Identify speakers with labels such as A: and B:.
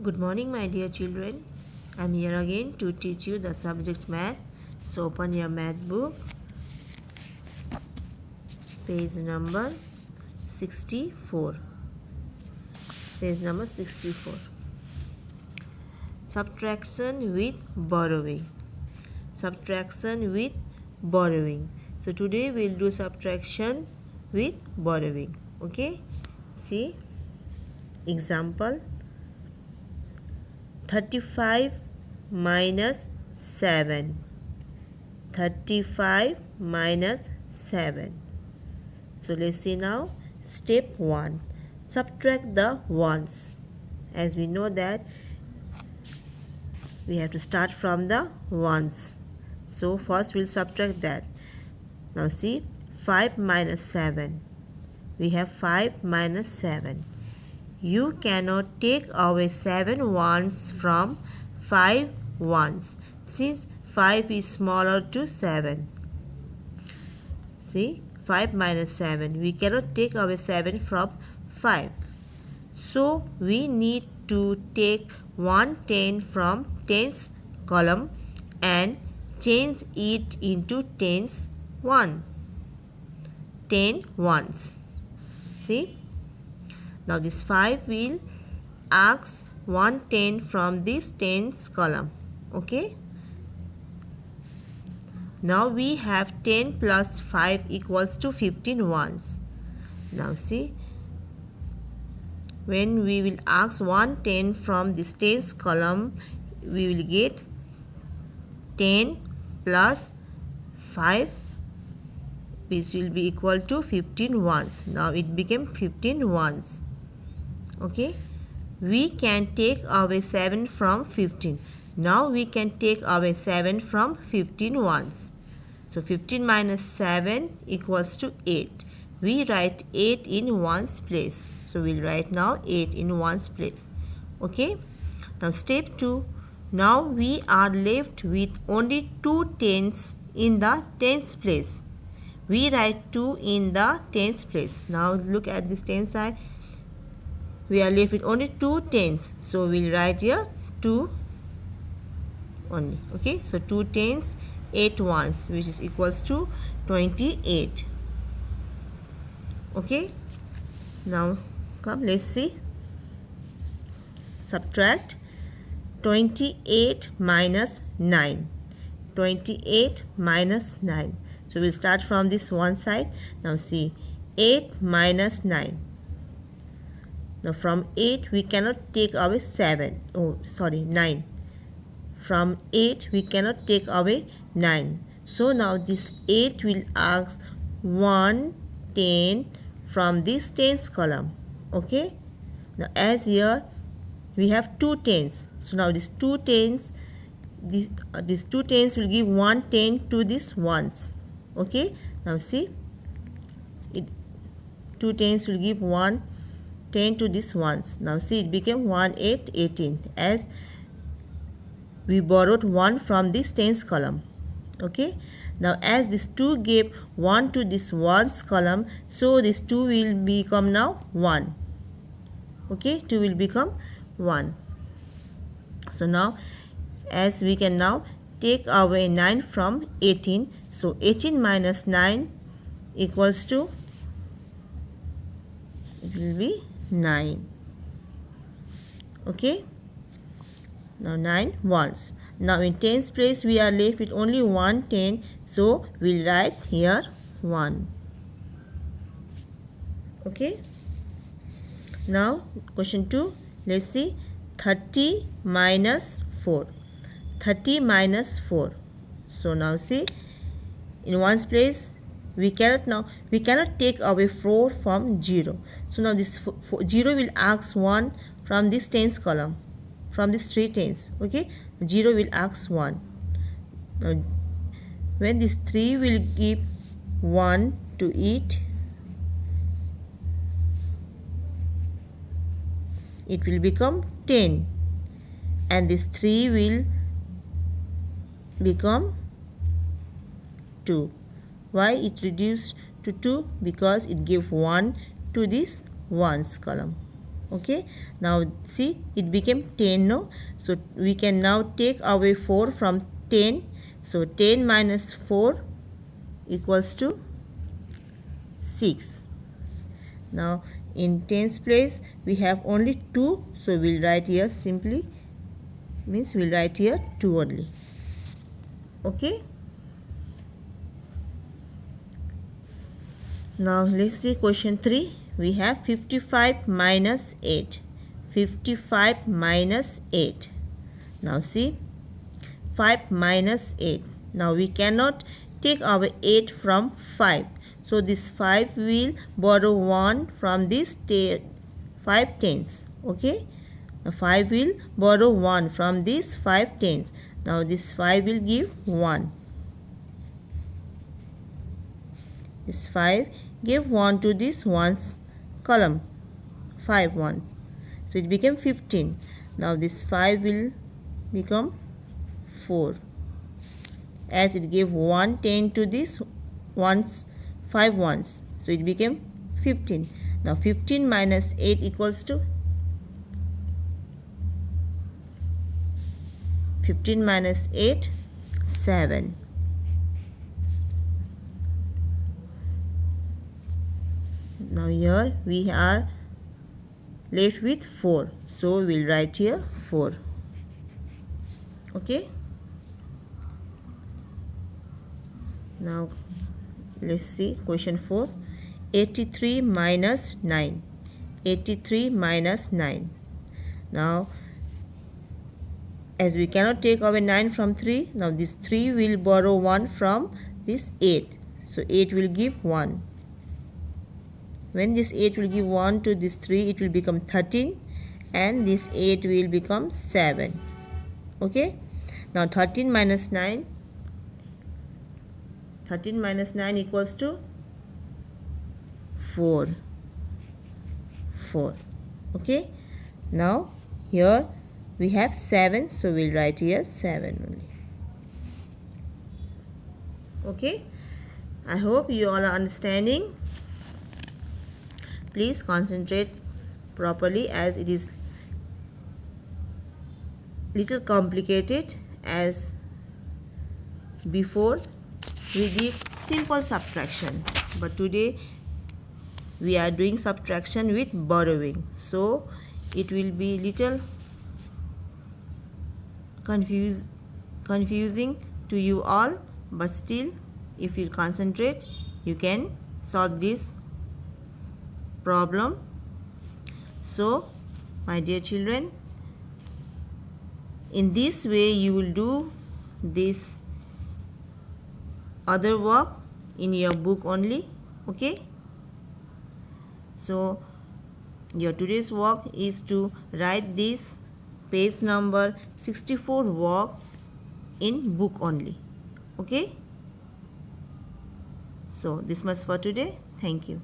A: Good morning, my dear children. I'm here again to teach you the subject math. So open your math book, page number 64. Page number 64. Subtraction with borrowing. Subtraction with borrowing. So today we'll do subtraction with borrowing. Okay? See? Example. 35 minus 7. 35 minus 7. So let's see now. Step 1. Subtract the ones. As we know that we have to start from the ones. So first we'll subtract that. Now see, 5 minus 7. We have 5 minus 7. You cannot take away 7 ones from 5 ones, since 5 is smaller to 7. See, 5 minus 7. We cannot take away 7 from 5. So we need to take 110 from tens column and change it into tens 1. 10 ones. See? Now this 5 will ask 110 from this tens column. Okay? Now we have 10 plus 5 equals to 15 ones. Now see, when we will ask 110 from this tens column, we will get 10 plus 5, which will be equal to 15 ones. Now it became 15 ones. Okay, we can take away 7 from 15. Now we can take away 7 from 15 ones. So 15 minus 7 equals to 8. We write 8 in ones place. So we'll write now 8 in ones place. Okay, now step 2. Now we are left with only 2 tens in the tens place. We write 2 in the tens place. Now look at this tens side. We are left with only 2 tens. So we'll write here 2 only. Okay, so 2 tens, 8 ones, which is equals to 28. Okay, now come, let's see. Subtract 28 minus 9. 28 minus 9. So we'll start from this one side. Now see, 8 minus 9. Now from 8 we cannot take away 7. Oh, sorry, 9. From 8 we cannot take away 9. So now this 8 will ask 110 from this tens column. Okay. Now as here we have 2 tens. So now this 2 tens, these 2 tens will give 110 to this ones. Okay. Now see, 2 tens will give 110 to this ones. Now see, it became 1 8 18 as we borrowed 1 from this tens column. Okay, now as this 2 gave 1 to this ones column, so this 2 will become now 1. Okay, 2 will become 1. So now as we can now take away 9 from 18, so 18 minus 9 equals to, it will be 9. Okay, now 9 ones. Now in tens place we are left with only 110, so we'll write here 1. Okay, now question 2. Let's see, 30 minus 4. 30 minus 4. So now see, in ones place we cannot take away 4 from 0. So now this 0 will ask 1 from this tens column, from this 3 tens. Okay, 0 will ask 1. Now when this 3 will give 1 to it, it will become 10, and this 3 will become 2. Why it reduced to 2? Because it gave 1 to this ones column. Okay, now see, it became 10, no? So we can now take away 4 from 10. So 10 minus 4 equals to 6. Now in tens place we have only 2, so we'll write here simply, means we'll write here 2 only. Okay, now let's see question 3. We have 55 minus 8. 55 minus 8. Now see, 5 minus 8. Now we cannot take away 8 from 5. So this 5 will borrow 1 from this 5 tens. Okay, now 5 will borrow 1 from this 5 tens. Now this 5 will give 1. This 5 give 1 to this ones column, 5 ones. So it became 15. Now this 5 will become 4, as it gave 1 10 to this ones, 5 ones. So it became 15. Now 15 minus 8 equals to 15 minus 8, 7. Now here we are left with 4, so we'll write here 4. Okay, now let's see question 4. 83 minus 9. 83 minus 9. Now as we cannot take away 9 from 3, now this 3 will borrow 1 from this 8. So 8 will give 1. When this 8 will give 1 to this 3, it will become 13, and this 8 will become 7. Okay, now 13 minus 9. 13 minus 9 equals to 4. 4. Okay, now here we have 7, so we'll write here 7 only. Okay, I hope you all are understanding. Please concentrate properly, as it is little complicated. As before we did simple subtraction, but today we are doing subtraction with borrowing, so it will be little confusing to you all, but still if you concentrate you can solve this problem. So my dear children, in this way you will do this other work in your book only. Okay, so your today's work is to write this page number 64 work in book only. Okay, so this much for today. Thank you.